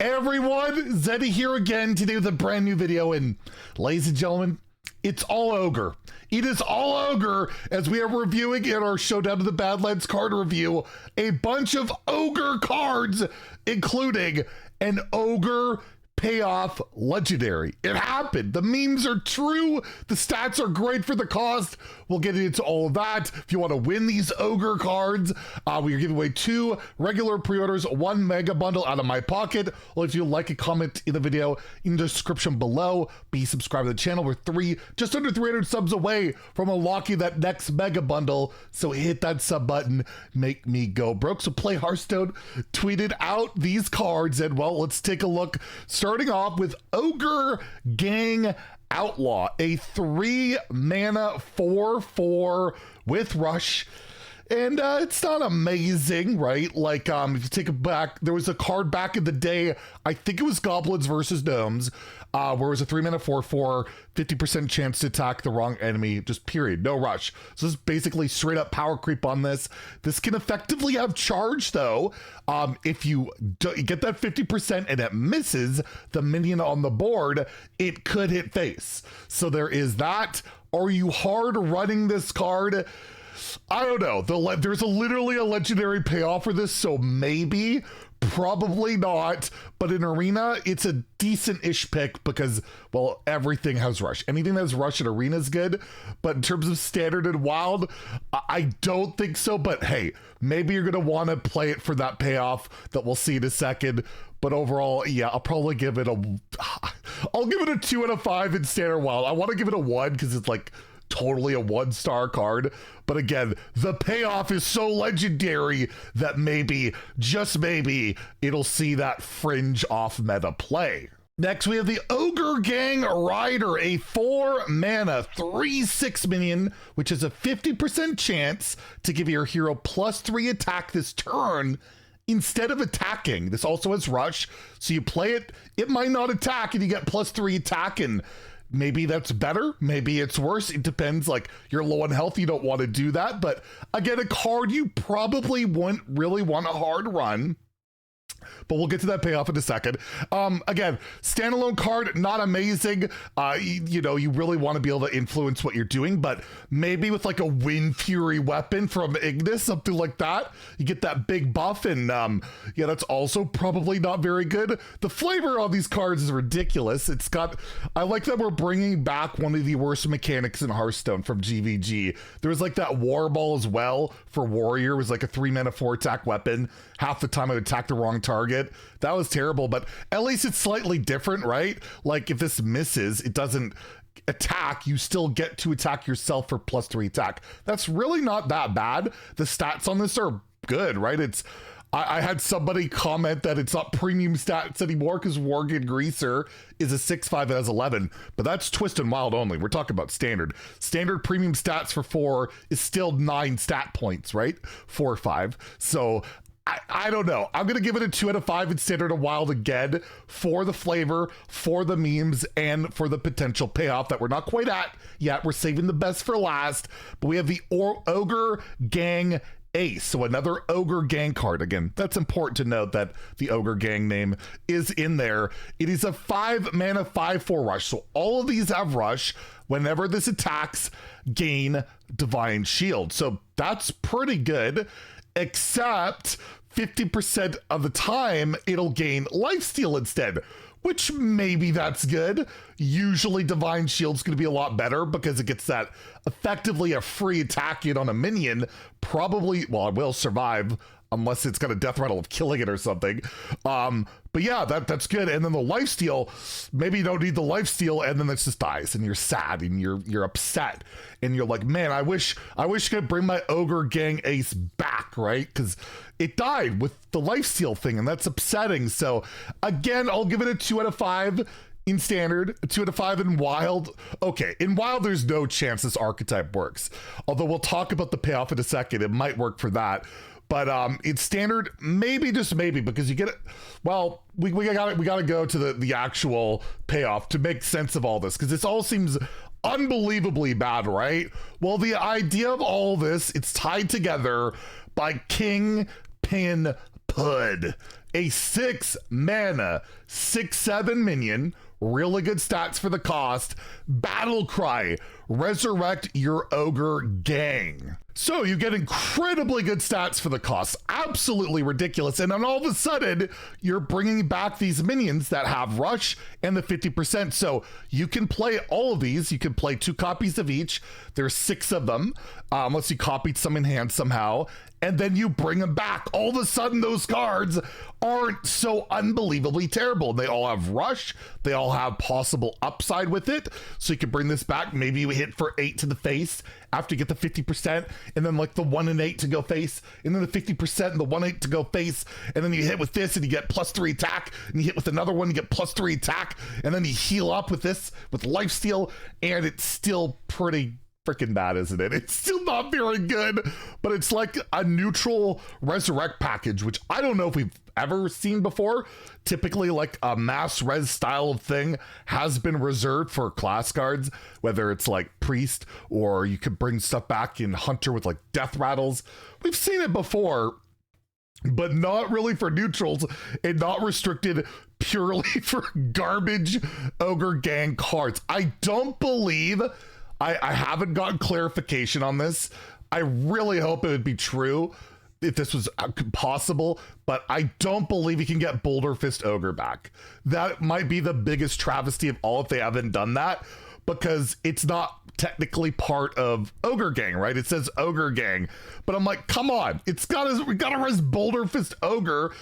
Everyone, Zeddy here again today with a brand new video, and ladies and gentlemen, it's all Ogre. It is all Ogre as we are reviewing in our Showdown to the Badlands card review a bunch of Ogre cards, including an Ogre payoff legendary. It happened. The memes are true. The stats are great for the cost. We'll get into all of that. If you want to win these Ogre cards, we are giving away 2 regular pre-orders, 1 mega bundle out of my pocket. Well, if you like a comment in the video in the description below, be subscribed to the channel. We're just under 300 subs away from unlocking that next mega bundle. So hit that sub button, make me go broke. So Play Hearthstone tweeted out these cards, and well, let's take a look. Starting off with Ogre Gang Outlaw, a 3-mana 4/4 with Rush. And it's not amazing, right? Like, if you take it back, there was a card back in the day, I think it was Goblins versus Gnomes, where it was a 3-mana 4/4, 50% chance to attack the wrong enemy, just period, no rush. So this is basically straight up power creep on this. This can effectively have charge, though. If you get that 50% and it misses the minion on the board, it could hit face. So there is that. Are you hard running this card? I don't know. There's literally a legendary payoff for this, so maybe, probably not. But in Arena, it's a decent-ish pick because, well, everything has Rush. Anything that has Rush in Arena is good, but in terms of Standard and Wild, I don't think so. But hey, maybe you're going to want to play it for that payoff that we'll see in a second. But overall, yeah, I'll probably give it I'll give it a 2 out of 5 in Standard Wild. I want to give it a 1 because it's like totally a 1-star card, but again, the payoff is so legendary that maybe, just maybe, it'll see that fringe off meta play. Next, we have the Ogre Gang Rider, a 4-mana 3/6 minion, which has a 50% chance to give your hero +3 attack this turn instead of attacking. This also has Rush, so you play it, it might not attack, and you get +3 attack, and maybe that's better, maybe it's worse. It depends, like, you're low on health, you don't want to do that. But again, a card you probably wouldn't really want a hard run. But we'll get to that payoff in a second. Again, standalone card, not amazing. You know, you really want to be able to influence what you're doing, but maybe with like a Wind Fury weapon from Ignis, something like that, you get that big buff, and yeah, that's also probably not very good. The flavor of these cards is ridiculous. I like that we're bringing back one of the worst mechanics in Hearthstone from GVG. There was like that War Ball as well for Warrior. It was like a 3-mana 4-attack weapon. Half the time it would attack the wrong target. That was terrible, but at least it's slightly different, right? Like if this misses, it doesn't attack, you still get to attack yourself for +3 attack. That's really not that bad. The stats on this are good, right? I had somebody comment that it's not premium stats anymore because Worgen Greaser is a 6/5 and has 11, but that's Twist and Wild only. We're talking about standard. Standard premium stats for 4 is still 9 stat points, right? 4 or 5. So I don't know. I'm going to give it a 2 out of 5 in Standard and Wild again for the flavor, for the memes, and for the potential payoff that we're not quite at yet. We're saving the best for last, but we have the Ogre Gang Ace. So another Ogre Gang card. Again, that's important to note that the Ogre Gang name is in there. It is a 5-mana 5/4 Rush. So all of these have Rush. Whenever this attacks, gain Divine Shield. So that's pretty good, except 50% of the time it'll gain lifesteal instead, which maybe that's good. Usually Divine Shield's going to be a lot better because it gets that effectively a free attack in on a minion. Probably, well, it will survive unless it's got a death rattle of killing it or something. But yeah, that's good. And then the lifesteal, maybe you don't need the lifesteal, and then it just dies, and you're sad, and you're upset, and you're like, man, I wish I could bring my Ogre Gang Ace back, right? Because it died with the lifesteal thing, and that's upsetting. So again, I'll give it a 2 out of 5 in Standard, a 2 out of 5 in Wild. Okay, in Wild, there's no chance this archetype works. Although we'll talk about the payoff in a second. It might work for that. But it's Standard, maybe, just maybe, because you get it. Well, we gotta go to the actual payoff to make sense of all this, because this all seems unbelievably bad, right? Well, the idea of all this, it's tied together by King Pin Pud. a 6 mana, 6/7 minion, really good stats for the cost. Battle Cry, resurrect your Ogre Gang. So you get incredibly good stats for the cost, absolutely ridiculous. And then all of a sudden, you're bringing back these minions that have rush and the 50%. So you can play all of these. You can play 2 copies of each. There's 6 of them, unless you copied some in hand somehow. And then you bring them back. All of a sudden, those cards aren't so unbelievably terrible. They all have rush. They all have possible upside with it. So you can bring this back. Maybe you hit for 8 to the face after you get the 50%, and then like the 1 and 8 to go face, and then the 50% and the 1/8 to go face. And then you hit with this and you get +3 attack, and you hit with another one, you get +3 attack, and then you heal up with this with lifesteal, and it's still pretty freaking bad, isn't it? It's still not very good, but it's like a neutral resurrect package, which I don't know if we've ever seen before. Typically, like a mass res style of thing has been reserved for class cards, whether it's like priest or you could bring stuff back in hunter with like death rattles. We've seen it before, but not really for neutrals, and not restricted purely for garbage Ogre Gang cards. I don't believe, I haven't gotten clarification on this. I really hope it would be true if this was possible, but I don't believe you can get Boulder Fist Ogre back. That might be the biggest travesty of all if they haven't done that, because it's not technically part of Ogre Gang, right? It says Ogre Gang, but I'm like, come on, we gotta res Boulder Fist Ogre,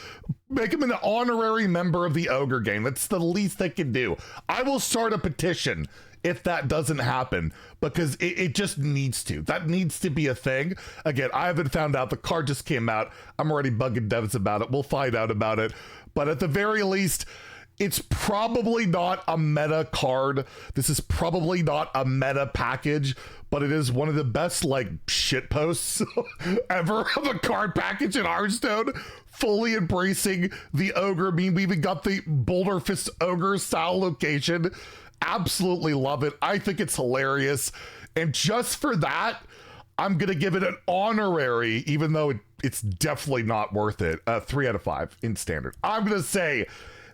make him an honorary member of the Ogre Gang. That's the least they can do. I will start a petition if that doesn't happen, because it just needs to. That needs to be a thing. Again, I haven't found out. The card just came out. I'm already bugging devs about it. We'll find out about it. But at the very least, it's probably not a meta card. This is probably not a meta package, but it is one of the best like shit posts ever of a card package in Hearthstone, fully embracing the Ogre meme. We even got the Boulder Fist Ogre style location. Absolutely love it. I think it's hilarious. And just for that, I'm going to give it an honorary, even though it's definitely not worth it. 3 out of 5 in standard. I'm going to say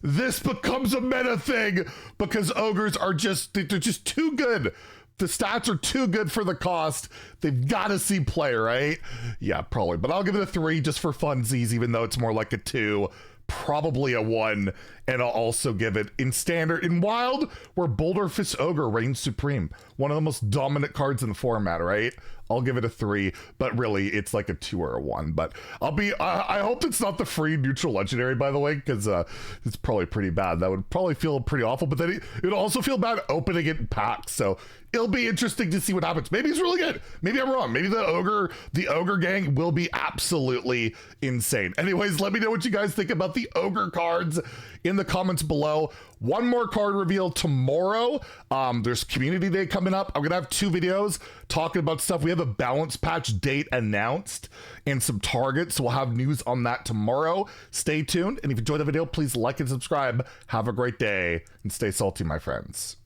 this becomes a meta thing because ogres are they're just too good. The stats are too good for the cost. They've got to see play, right? Yeah, probably. But I'll give it a 3 just for funsies, even though it's more like a 2. Probably a 1, and I'll also give it in standard. In wild, where Boulder Fist Ogre reigns supreme, one of the most dominant cards in the format, right? I'll give it a 3, but really it's like a 2 or a 1. But I hope it's not the free neutral legendary, by the way, because it's probably pretty bad. That would probably feel pretty awful, but then it would also feel bad opening it in packs. So it'll be interesting to see what happens. Maybe it's really good. Maybe I'm wrong. Maybe the Ogre Gang will be absolutely insane. Anyways, let me know what you guys think about the Ogre cards in the comments below. One more card reveal tomorrow. There's Community Day coming up. I'm gonna have 2 videos talking about stuff. We have a balance patch date announced and some targets, so we'll have news on that tomorrow. Stay tuned, and if you enjoyed the video, please like and subscribe. Have a great day and stay salty, my friends.